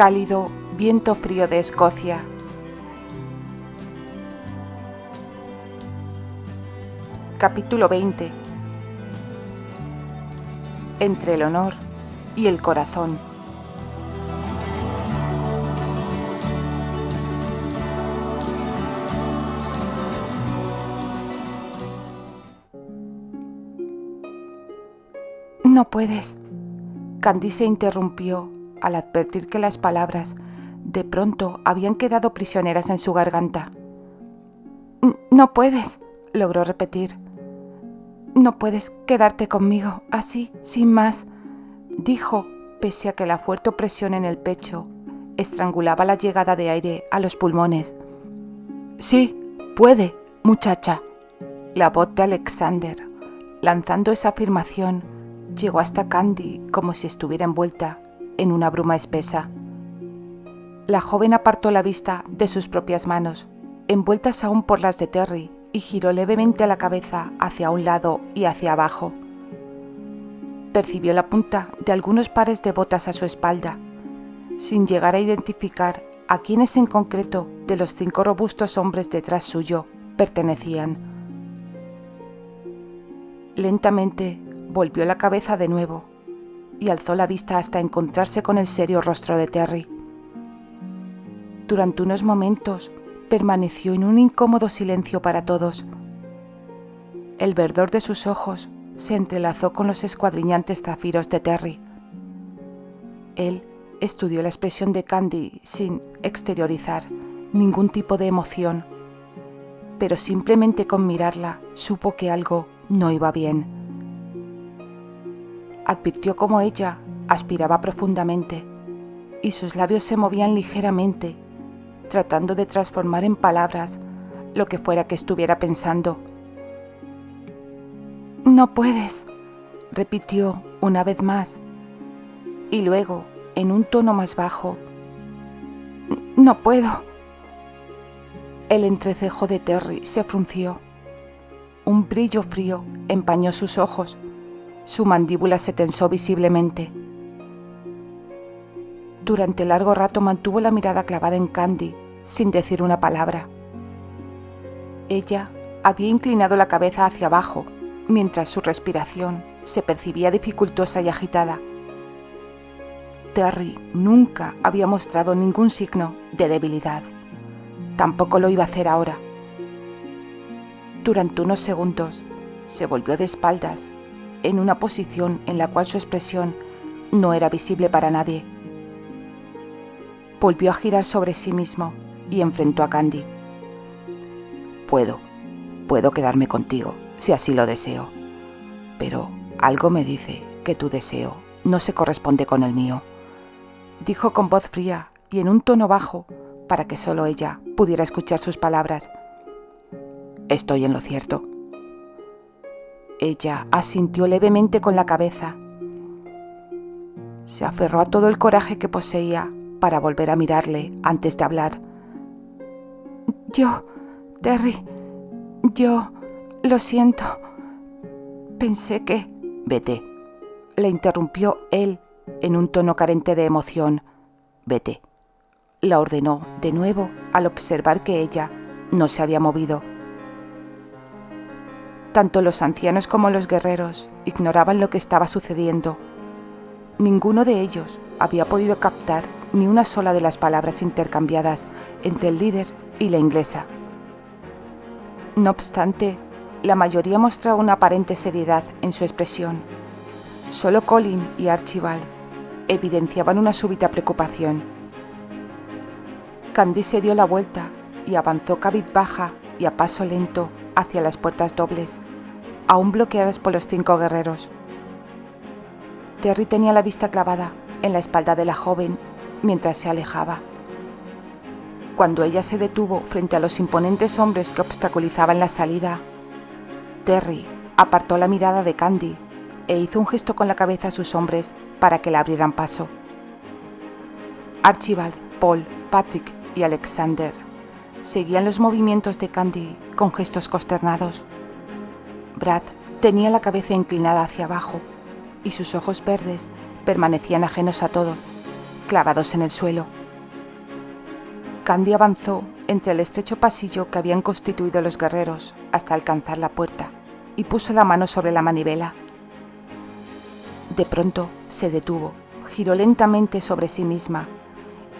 cálido viento frío de Escocia. Capítulo 20. Entre el honor y el corazón. No puedes. Candy se interrumpió al advertir que las palabras de pronto habían quedado prisioneras en su garganta. No puedes, logró repetir. No puedes quedarte conmigo, así, sin más, dijo, pese a que la fuerte opresión en el pecho estrangulaba la llegada de aire a los pulmones. Sí, puede, muchacha. La voz de Alexander, lanzando esa afirmación, llegó hasta Candy como si estuviera envuelta en una bruma espesa. La joven apartó la vista de sus propias manos, envueltas aún por las de Terry, y giró levemente la cabeza hacia un lado y hacia abajo. Percibió la punta de algunos pares de botas a su espalda, sin llegar a identificar a quiénes en concreto de los 5 robustos hombres detrás suyo pertenecían. Lentamente volvió la cabeza de nuevo y alzó la vista hasta encontrarse con el serio rostro de Terry. Durante unos momentos permaneció en un incómodo silencio para todos. El verdor de sus ojos se entrelazó con los escuadriñantes zafiros de Terry. Él estudió la expresión de Candy sin exteriorizar ningún tipo de emoción, pero simplemente con mirarla supo que algo no iba bien. Advirtió cómo ella aspiraba profundamente y sus labios se movían ligeramente, tratando de transformar en palabras lo que fuera que estuviera pensando. No puedes, repitió una vez más, y luego, en un tono más bajo, no puedo. El entrecejo de Terry se frunció. Un brillo frío empañó sus ojos. Su mandíbula se tensó visiblemente. Durante largo rato mantuvo la mirada clavada en Candy, sin decir una palabra. Ella había inclinado la cabeza hacia abajo, mientras su respiración se percibía dificultosa y agitada. Terry nunca había mostrado ningún signo de debilidad. Tampoco lo iba a hacer ahora. Durante unos segundos se volvió de espaldas, en una posición en la cual su expresión no era visible para nadie. Volvió a girar sobre sí mismo y enfrentó a Candy. Puedo quedarme contigo, si así lo deseo. Pero algo me dice que tu deseo no se corresponde con el mío, dijo con voz fría y en un tono bajo para que solo ella pudiera escuchar sus palabras. Estoy en lo cierto. Ella asintió levemente con la cabeza. Se aferró a todo el coraje que poseía para volver a mirarle antes de hablar. Terry, lo siento. Pensé que... Vete, le interrumpió él en un tono carente de emoción. Vete, la ordenó de nuevo al observar que ella no se había movido. Tanto los ancianos como los guerreros ignoraban lo que estaba sucediendo. Ninguno de ellos había podido captar ni una sola de las palabras intercambiadas entre el líder y la inglesa. No obstante, la mayoría mostraba una aparente seriedad en su expresión. Solo Colin y Archibald evidenciaban una súbita preocupación. Candy se dio la vuelta y avanzó cabizbaja y a paso lento hacia las puertas dobles, aún bloqueadas por los 5 guerreros. Terry tenía la vista clavada en la espalda de la joven mientras se alejaba. Cuando ella se detuvo frente a los imponentes hombres que obstaculizaban la salida, Terry apartó la mirada de Candy e hizo un gesto con la cabeza a sus hombres para que le abrieran paso. Archibald, Paul, Patrick y Alexander seguían los movimientos de Candy con gestos consternados. Brad tenía la cabeza inclinada hacia abajo y sus ojos verdes permanecían ajenos a todo, clavados en el suelo. Candy avanzó entre el estrecho pasillo que habían constituido los guerreros hasta alcanzar la puerta y puso la mano sobre la manivela. De pronto se detuvo, giró lentamente sobre sí misma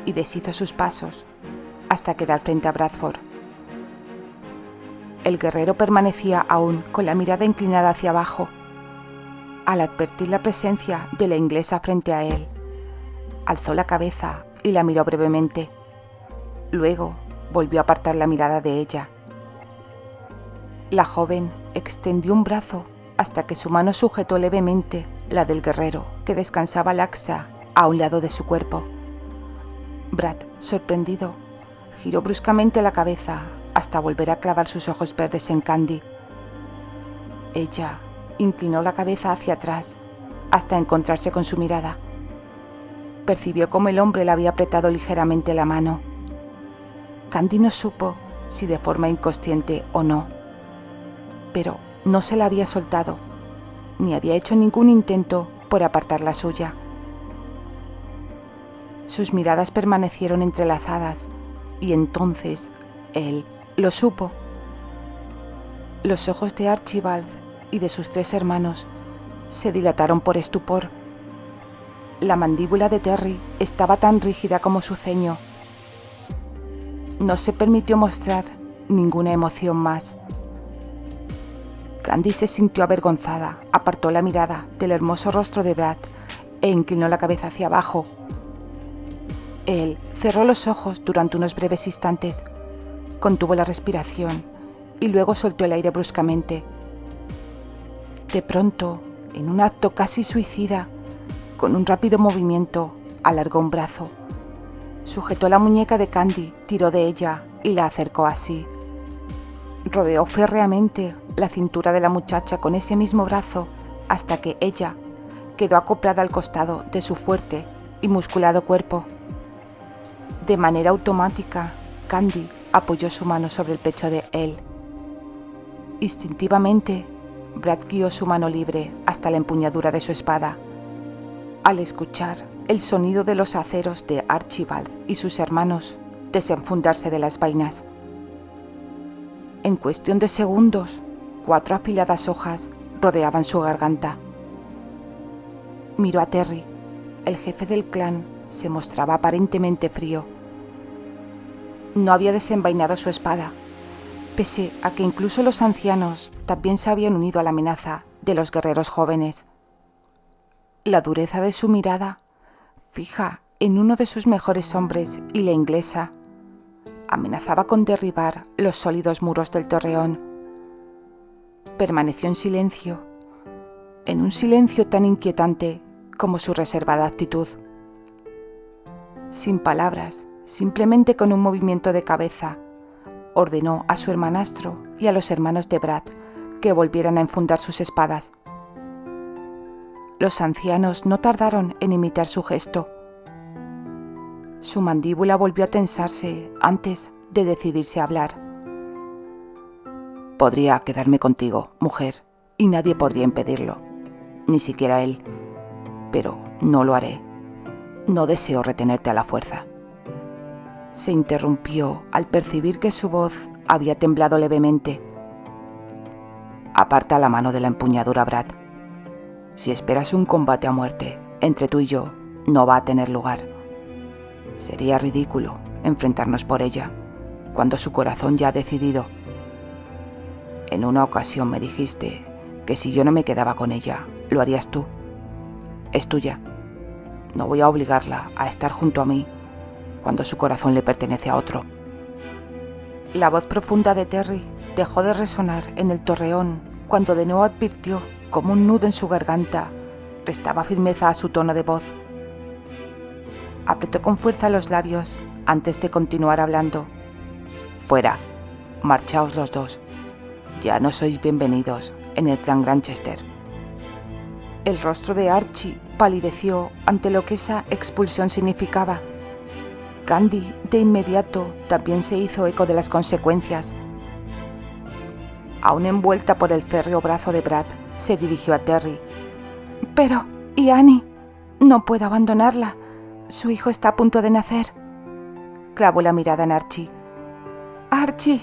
y deshizo sus pasos hasta quedar frente a Bradford. El guerrero permanecía aún con la mirada inclinada hacia abajo. Al advertir la presencia de la inglesa frente a él, alzó la cabeza y la miró brevemente. Luego volvió a apartar la mirada de ella. La joven extendió un brazo hasta que su mano sujetó levemente la del guerrero, que descansaba laxa a un lado de su cuerpo. Brad, sorprendido, giró bruscamente la cabeza hasta volver a clavar sus ojos verdes en Candy. Ella inclinó la cabeza hacia atrás hasta encontrarse con su mirada. Percibió cómo el hombre le había apretado ligeramente la mano. Candy no supo si de forma inconsciente o no, pero no se la había soltado, ni había hecho ningún intento por apartar la suya. Sus miradas permanecieron entrelazadas y entonces él lo supo. Los ojos de Archibald y de sus 3 hermanos se dilataron por estupor. La mandíbula de Terry estaba tan rígida como su ceño. No se permitió mostrar ninguna emoción más. Candy se sintió avergonzada, apartó la mirada del hermoso rostro de Brad e inclinó la cabeza hacia abajo. Él cerró los ojos durante unos breves instantes, contuvo la respiración y luego soltó el aire bruscamente. De pronto, en un acto casi suicida, con un rápido movimiento, alargó un brazo. Sujetó la muñeca de Candy, tiró de ella y la acercó a sí. Rodeó férreamente la cintura de la muchacha con ese mismo brazo hasta que ella quedó acoplada al costado de su fuerte y musculado cuerpo. De manera automática, Candy apoyó su mano sobre el pecho de él. Instintivamente, Brad guió su mano libre hasta la empuñadura de su espada. Al escuchar el sonido de los aceros de Archibald y sus hermanos desenfundarse de las vainas. En cuestión de segundos, 4 afiladas hojas rodeaban su garganta. Miró a Terry. El jefe del clan se mostraba aparentemente frío. No había desenvainado su espada, pese a que incluso los ancianos también se habían unido a la amenaza de los guerreros jóvenes. La dureza de su mirada, fija en uno de sus mejores hombres y la inglesa, amenazaba con derribar los sólidos muros del torreón. Permaneció en silencio, en un silencio tan inquietante como su reservada actitud. Sin palabras, simplemente con un movimiento de cabeza, ordenó a su hermanastro y a los hermanos de Brad que volvieran a enfundar sus espadas. Los ancianos no tardaron en imitar su gesto. Su mandíbula volvió a tensarse antes de decidirse a hablar. Podría quedarme contigo, mujer, y nadie podría impedirlo, ni siquiera él. Pero no lo haré. No deseo retenerte a la fuerza. Se interrumpió al percibir que su voz había temblado levemente. Aparta la mano de la empuñadura, Brad. Si esperas un combate a muerte entre tú y yo, no va a tener lugar. Sería ridículo enfrentarnos por ella, cuando su corazón ya ha decidido. En una ocasión me dijiste que si yo no me quedaba con ella, lo harías tú. Es tuya. No voy a obligarla a estar junto a mí cuando su corazón le pertenece a otro. La voz profunda de Terry dejó de resonar en el torreón cuando de nuevo advirtió cómo un nudo en su garganta prestaba firmeza a su tono de voz. Apretó con fuerza los labios antes de continuar hablando. Fuera, marchaos los dos. Ya no sois bienvenidos en el clan Granchester. El rostro de Archie palideció ante lo que esa expulsión significaba. Candy, de inmediato, también se hizo eco de las consecuencias. Aún envuelta por el férreo brazo de Brad, se dirigió a Terry. Pero, ¿y Annie? No puedo abandonarla. Su hijo está a punto de nacer. Clavó la mirada en Archie. ¡Archie!,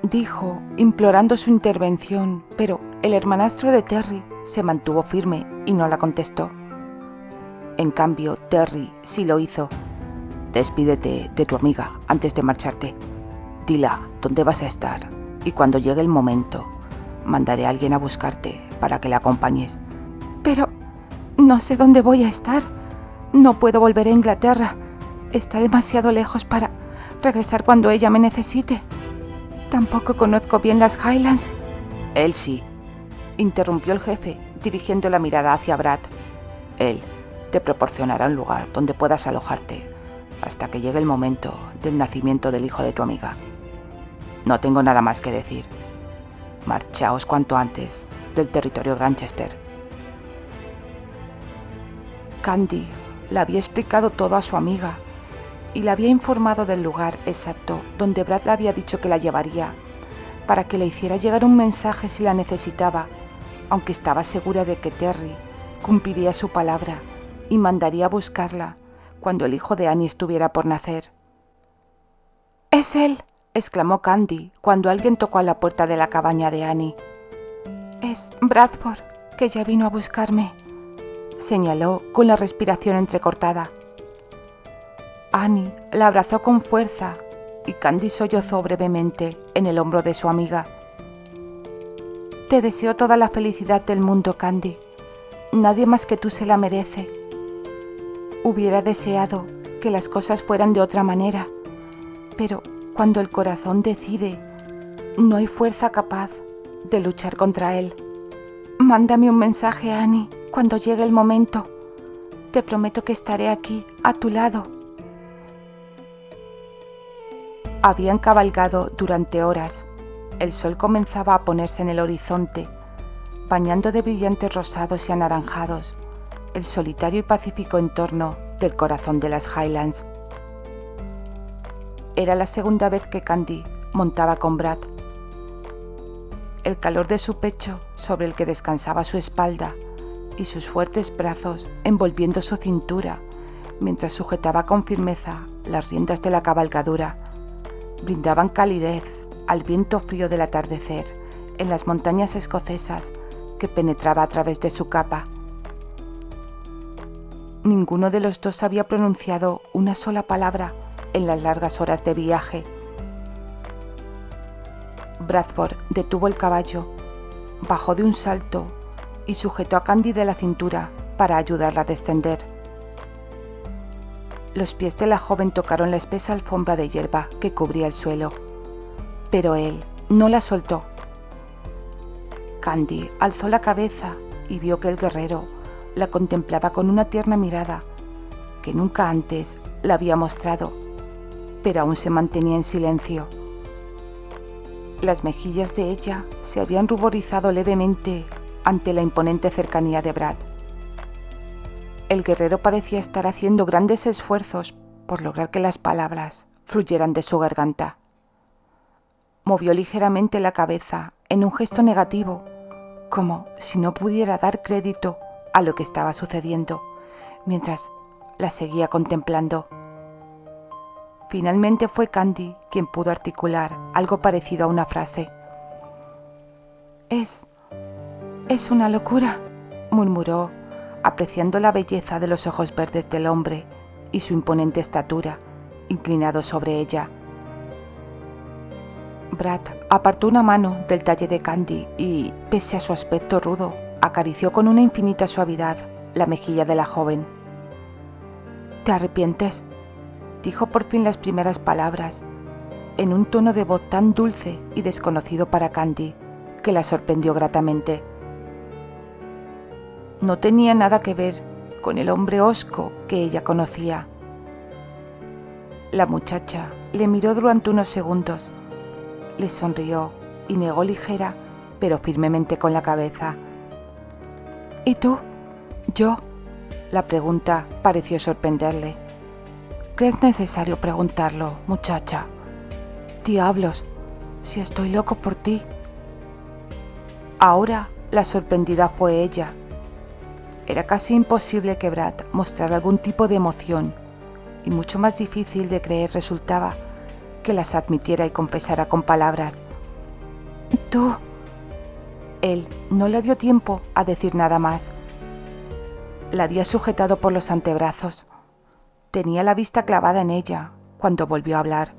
dijo, implorando su intervención, pero el hermanastro de Terry se mantuvo firme y no la contestó. En cambio, Terry sí lo hizo. Despídete de tu amiga antes de marcharte. Dila dónde vas a estar y cuando llegue el momento, mandaré a alguien a buscarte para que la acompañes. Pero no sé dónde voy a estar. No puedo volver a Inglaterra. Está demasiado lejos para regresar cuando ella me necesite. Tampoco conozco bien las Highlands. Él sí, interrumpió el jefe, dirigiendo la mirada hacia Brad. Él te proporcionará un lugar donde puedas alojarte hasta que llegue el momento del nacimiento del hijo de tu amiga. No tengo nada más que decir. Marchaos cuanto antes del territorio Granchester. Candy le había explicado todo a su amiga y le había informado del lugar exacto donde Brad le había dicho que la llevaría, para que le hiciera llegar un mensaje si la necesitaba, aunque estaba segura de que Terry cumpliría su palabra y mandaría a buscarla cuando el hijo de Annie estuviera por nacer. «¡Es él!», exclamó Candy cuando alguien tocó a la puerta de la cabaña de Annie. «Es Bradford, que ya vino a buscarme», señaló con la respiración entrecortada. Annie la abrazó con fuerza y Candy sollozó brevemente en el hombro de su amiga. «Te deseo toda la felicidad del mundo, Candy. Nadie más que tú se la merece. Hubiera deseado que las cosas fueran de otra manera, pero cuando el corazón decide, no hay fuerza capaz de luchar contra él. Mándame un mensaje, Annie, cuando llegue el momento. Te prometo que estaré aquí, a tu lado». Habían cabalgado durante horas. El sol comenzaba a ponerse en el horizonte, bañando de brillantes rosados y anaranjados el solitario y pacífico entorno del corazón de las Highlands. Era la segunda vez que Candy montaba con Brad. El calor de su pecho sobre el que descansaba su espalda y sus fuertes brazos envolviendo su cintura mientras sujetaba con firmeza las riendas de la cabalgadura brindaban calidez al viento frío del atardecer en las montañas escocesas que penetraba a través de su capa. Ninguno de los dos había pronunciado una sola palabra en las largas horas de viaje. Bradford detuvo el caballo, bajó de un salto y sujetó a Candy de la cintura para ayudarla a descender. Los pies de la joven tocaron la espesa alfombra de hierba que cubría el suelo, pero él no la soltó. Candy alzó la cabeza y vio que el guerrero la contemplaba con una tierna mirada que nunca antes la había mostrado, pero aún se mantenía en silencio. Las mejillas de ella se habían ruborizado levemente ante la imponente cercanía de Brad. El guerrero parecía estar haciendo grandes esfuerzos por lograr que las palabras fluyeran de su garganta. Movió ligeramente la cabeza en un gesto negativo, como si no pudiera dar crédito a lo que estaba sucediendo, mientras la seguía contemplando. Finalmente fue Candy quien pudo articular algo parecido a una frase. Es una locura», murmuró, apreciando la belleza de los ojos verdes del hombre y su imponente estatura, inclinado sobre ella. Brad apartó una mano del talle de Candy y, pese a su aspecto rudo, acarició con una infinita suavidad la mejilla de la joven. «¿Te arrepientes?», dijo por fin las primeras palabras, en un tono de voz tan dulce y desconocido para Candy, que la sorprendió gratamente. No tenía nada que ver con el hombre hosco que ella conocía. La muchacha le miró durante unos segundos, le sonrió y negó ligera, pero firmemente con la cabeza. «¿Y tú?». «¿Yo?». La pregunta pareció sorprenderle. «¿Crees necesario preguntarlo, muchacha?». «Diablos, si estoy loco por ti». Ahora la sorprendida fue ella. Era casi imposible que Brad mostrara algún tipo de emoción y mucho más difícil de creer resultaba que las admitiera y confesara con palabras. «Tú...». Él no le dio tiempo a decir nada más. La había sujetado por los antebrazos. Tenía la vista clavada en ella cuando volvió a hablar.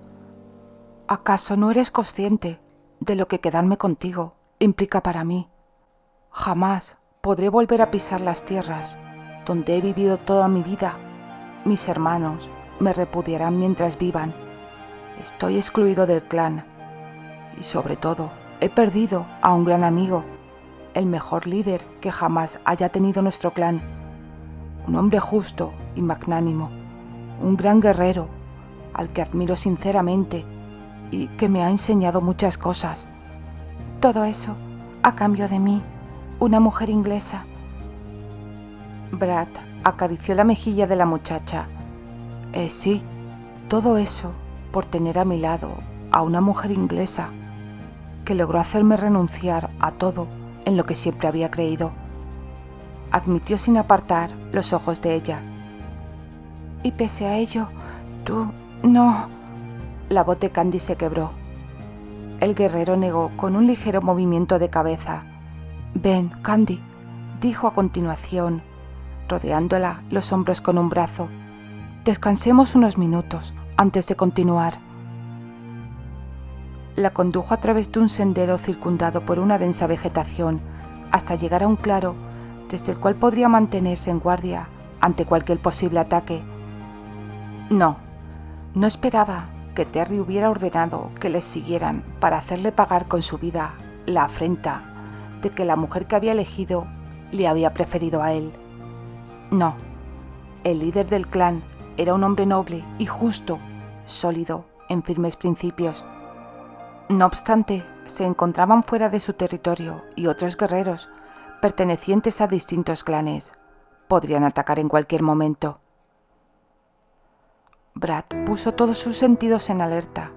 «¿Acaso no eres consciente de lo que quedarme contigo implica para mí? Jamás podré volver a pisar las tierras donde he vivido toda mi vida. Mis hermanos me repudiarán mientras vivan. Estoy excluido del clan y sobre todo he perdido a un gran amigo, el mejor líder que jamás haya tenido nuestro clan. Un hombre justo y magnánimo, un gran guerrero al que admiro sinceramente y que me ha enseñado muchas cosas. Todo eso a cambio de mí, una mujer inglesa». Brad acarició la mejilla de la muchacha. Sí, todo eso por tener a mi lado a una mujer inglesa que logró hacerme renunciar a todo en lo que siempre había creído. Admitió sin apartar los ojos de ella. «Y pese a ello, tú no...». La voz de Candy se quebró. El guerrero negó con un ligero movimiento de cabeza. «Ven, Candy», dijo a continuación, rodeándola los hombros con un brazo. «Descansemos unos minutos antes de continuar». La condujo a través de un sendero circundado por una densa vegetación hasta llegar a un claro desde el cual podría mantenerse en guardia ante cualquier posible ataque. No esperaba que Terry hubiera ordenado que les siguieran para hacerle pagar con su vida la afrenta de que la mujer que había elegido le había preferido a él. No, el líder del clan era un hombre noble y justo, sólido en firmes principios. No obstante, se encontraban fuera de su territorio y otros guerreros, pertenecientes a distintos clanes, podrían atacar en cualquier momento. Brad puso todos sus sentidos en alerta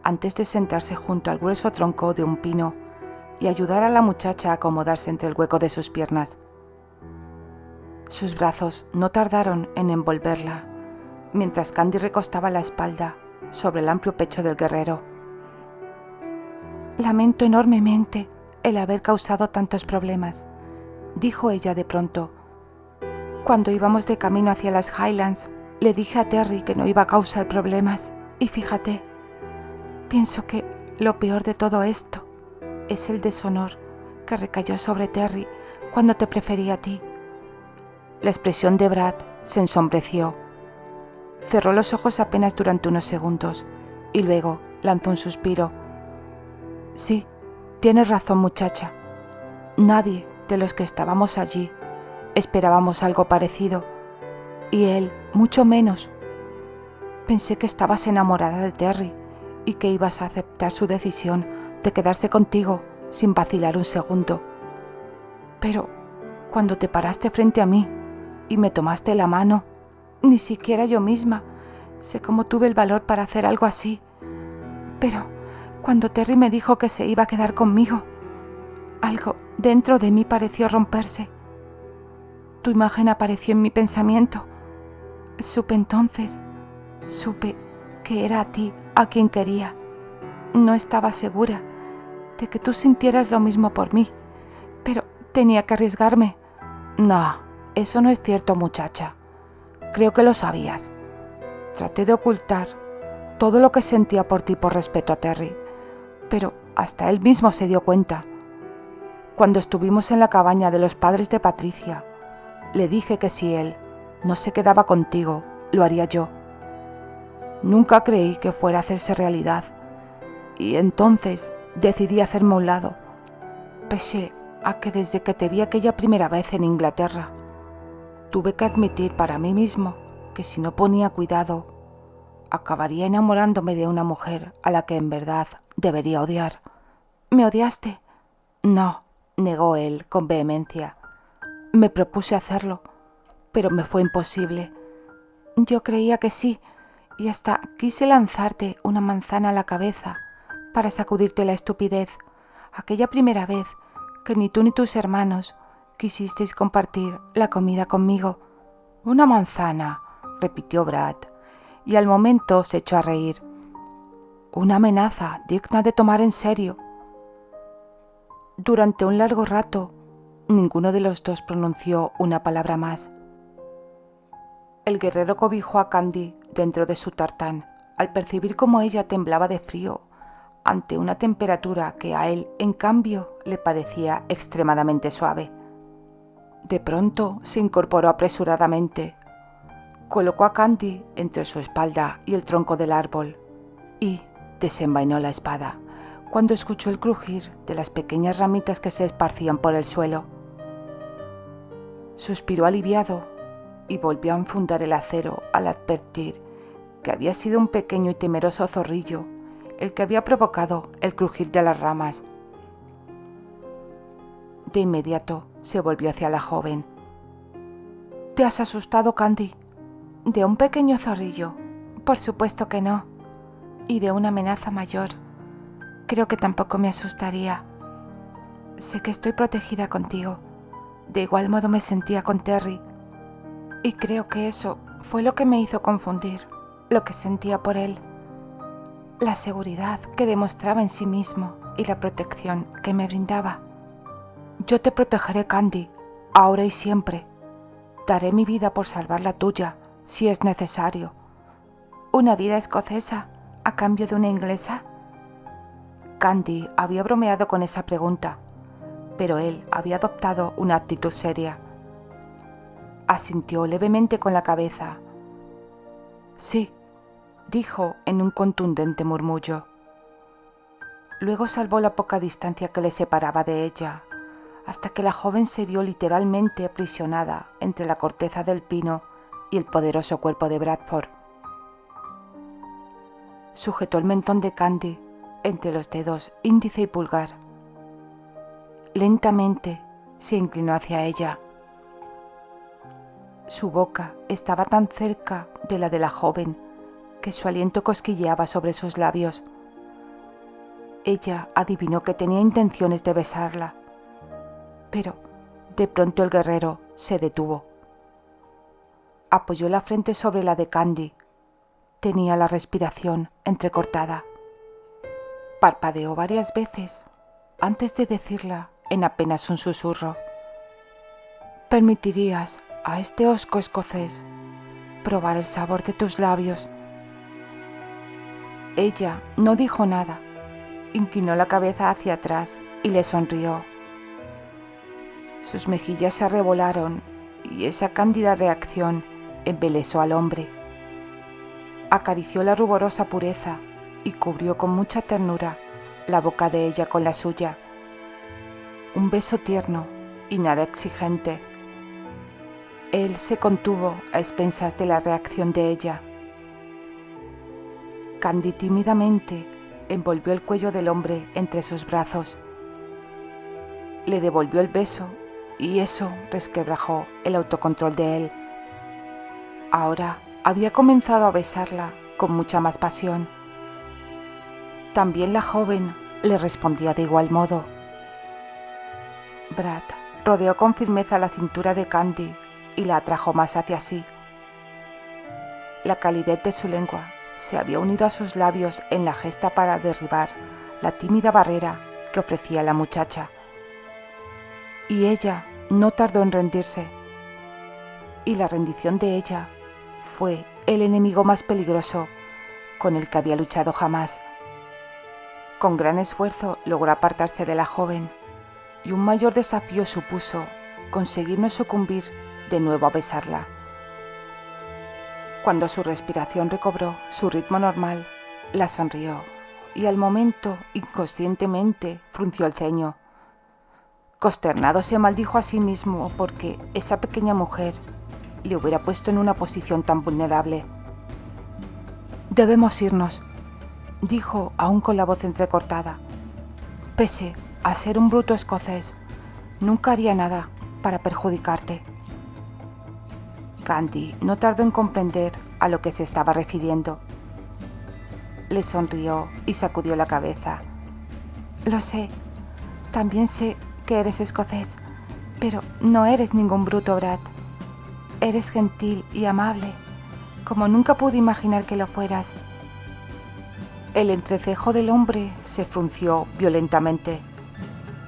antes de sentarse junto al grueso tronco de un pino y ayudar a la muchacha a acomodarse entre el hueco de sus piernas. Sus brazos no tardaron en envolverla, mientras Candy recostaba la espalda sobre el amplio pecho del guerrero. «Lamento enormemente el haber causado tantos problemas», dijo ella de pronto. «Cuando íbamos de camino hacia las Highlands, le dije a Terry que no iba a causar problemas, y fíjate, pienso que lo peor de todo esto es el deshonor que recayó sobre Terry cuando te preferí a ti». La expresión de Brad se ensombreció. Cerró los ojos apenas durante unos segundos y luego lanzó un suspiro. «Sí, tienes razón, muchacha. Nadie de los que estábamos allí esperábamos algo parecido, y él mucho menos. Pensé que estabas enamorada de Terry y que ibas a aceptar su decisión de quedarse contigo sin vacilar un segundo. Pero cuando te paraste frente a mí y me tomaste la mano, ni siquiera yo misma sé cómo tuve el valor para hacer algo así. Pero cuando Terry me dijo que se iba a quedar conmigo, algo dentro de mí pareció romperse. Tu imagen apareció en mi pensamiento. Supe entonces que era a ti a quien quería. No estaba segura de que tú sintieras lo mismo por mí, pero tenía que arriesgarme». «No, eso no es cierto, muchacha. Creo que lo sabías. Traté de ocultar todo lo que sentía por ti por respeto a Terry, pero hasta él mismo se dio cuenta. Cuando estuvimos en la cabaña de los padres de Patricia, le dije que si él no se quedaba contigo, lo haría yo. Nunca creí que fuera a hacerse realidad, y entonces decidí hacerme a un lado, pese a que desde que te vi aquella primera vez en Inglaterra, tuve que admitir para mí mismo que si no ponía cuidado, acabaría enamorándome de una mujer a la que en verdad debería odiar». «¿Me odiaste?» «No», negó él con vehemencia. «Me propuse hacerlo, pero me fue imposible. Yo creía que sí, y hasta quise lanzarte una manzana a la cabeza para sacudirte la estupidez, aquella primera vez que ni tú ni tus hermanos quisisteis compartir la comida conmigo». «Una manzana», repitió Brad, y al momento se echó a reír. Una amenaza digna de tomar en serio. Durante un largo rato, ninguno de los dos pronunció una palabra más. El guerrero cobijó a Candy dentro de su tartán, al percibir cómo ella temblaba de frío ante una temperatura que a él, en cambio, le parecía extremadamente suave. De pronto se incorporó apresuradamente, colocó a Candy entre su espalda y el tronco del árbol y desenvainó la espada cuando escuchó el crujir de las pequeñas ramitas que se esparcían por el suelo. Suspiró aliviado y volvió a enfundar el acero al advertir que había sido un pequeño y temeroso zorrillo el que había provocado el crujir de las ramas. De inmediato se volvió hacia la joven. «¿Te has asustado, Candy? ¿De un pequeño zorrillo? Por supuesto que no. Y de una amenaza mayor. Creo que tampoco me asustaría. Sé que estoy protegida contigo. De igual modo me sentía con Terry. Y creo que eso fue lo que me hizo confundir lo que sentía por él. La seguridad que demostraba en sí mismo y la protección que me brindaba. Yo te protegeré, Candy, ahora y siempre. Daré mi vida por salvar la tuya, si es necesario». «¿Una vida escocesa a cambio de una inglesa?» Candy había bromeado con esa pregunta, pero él había adoptado una actitud seria. Asintió levemente con la cabeza. «Sí», dijo en un contundente murmullo. Luego salvó la poca distancia que le separaba de ella, hasta que la joven se vio literalmente aprisionada entre la corteza del pino y el poderoso cuerpo de Bradford. Sujetó el mentón de Candy entre los dedos índice y pulgar. Lentamente se inclinó hacia ella. Su boca estaba tan cerca de la de la joven que su aliento cosquilleaba sobre sus labios. Ella adivinó que tenía intenciones de besarla, pero de pronto el guerrero se detuvo. Apoyó la frente sobre la de Candy. Tenía la respiración entrecortada. Parpadeó varias veces antes de decirla en apenas un susurro. «¿Permitirías a este hosco escocés probar el sabor de tus labios?» Ella no dijo nada, inclinó la cabeza hacia atrás y le sonrió. Sus mejillas se arrebolaron y esa cándida reacción embelesó al hombre. Acarició la ruborosa pureza y cubrió con mucha ternura la boca de ella con la suya. Un beso tierno y nada exigente. Él se contuvo a expensas de la reacción de ella. Candy tímidamente envolvió el cuello del hombre entre sus brazos. Le devolvió el beso y eso resquebrajó el autocontrol de él. Ahora había comenzado a besarla con mucha más pasión. También la joven le respondía de igual modo. Brad rodeó con firmeza la cintura de Candy y la atrajo más hacia sí. La calidez de su lengua se había unido a sus labios en la gesta para derribar la tímida barrera que ofrecía la muchacha. Y ella no tardó en rendirse. Y la rendición de ella fue el enemigo más peligroso con el que había luchado jamás. Con gran esfuerzo logró apartarse de la joven y un mayor desafío supuso conseguir no sucumbir de nuevo a besarla. Cuando su respiración recobró su ritmo normal, la sonrió y al momento, inconscientemente, frunció el ceño. Consternado se maldijo a sí mismo porque esa pequeña mujer le hubiera puesto en una posición tan vulnerable. «Debemos irnos», dijo aún con la voz entrecortada. «Pese a ser un bruto escocés, nunca haría nada para perjudicarte». Candy no tardó en comprender a lo que se estaba refiriendo. Le sonrió y sacudió la cabeza. «Lo sé, también sé que eres escocés, pero no eres ningún bruto, Brad. Eres gentil y amable, como nunca pude imaginar que lo fueras. El entrecejo del hombre se frunció violentamente.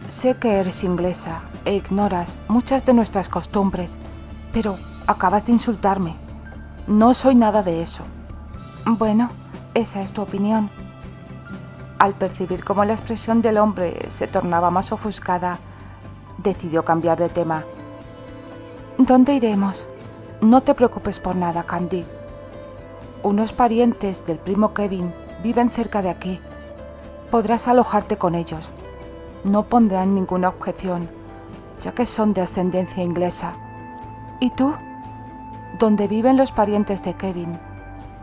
Sé que eres inglesa e ignoras muchas de nuestras costumbres, pero acabas de insultarme. No soy nada de eso. Bueno, esa es tu opinión. Al percibir cómo la expresión del hombre se tornaba más ofuscada, decidió cambiar de tema. ¿Dónde iremos? No te preocupes por nada, Candy. Unos parientes del primo Kevin viven cerca de aquí. Podrás alojarte con ellos. No pondrán ninguna objeción, ya que son de ascendencia inglesa. ¿Y tú? Donde viven los parientes de Kevin.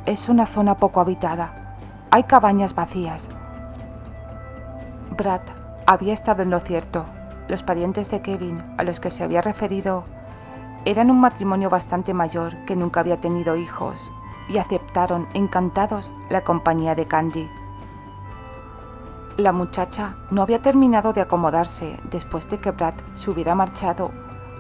Es una zona poco habitada. Hay cabañas vacías. Brad había estado en lo cierto. Los parientes de Kevin, a los que se había referido, eran un matrimonio bastante mayor que nunca había tenido hijos y aceptaron encantados la compañía de Candy. La muchacha no había terminado de acomodarse después de que Brad se hubiera marchado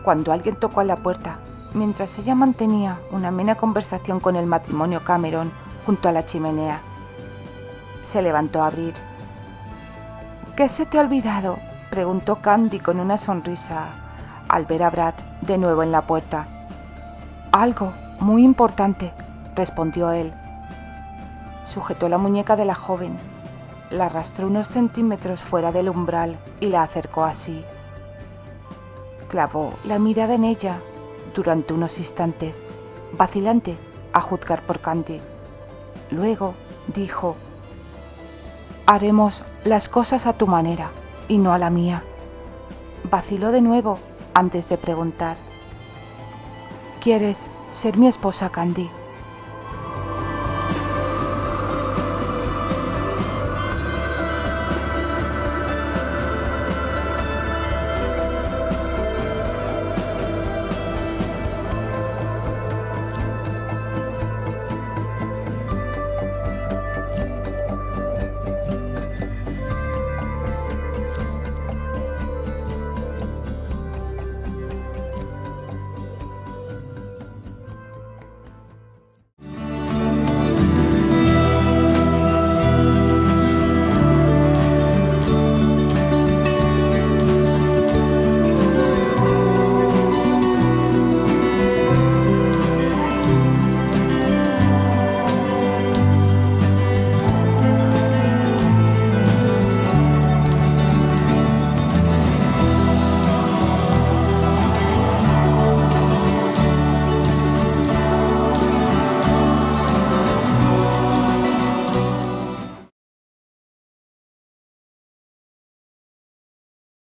cuando alguien tocó a la puerta, mientras ella mantenía una amena conversación con el matrimonio Cameron junto a la chimenea. Se levantó a abrir. ¿Qué se te ha olvidado?, preguntó Candy con una sonrisa al ver a Brad de nuevo en la puerta. Algo muy importante, respondió él. Sujetó la muñeca de la joven, la arrastró unos centímetros fuera del umbral y la acercó así. Clavó la mirada en ella durante unos instantes, vacilante a juzgar por Candy. Luego dijo: haremos las cosas a tu manera y no a la mía. Vaciló de nuevo antes de preguntar: ¿quieres ser mi esposa, Candy?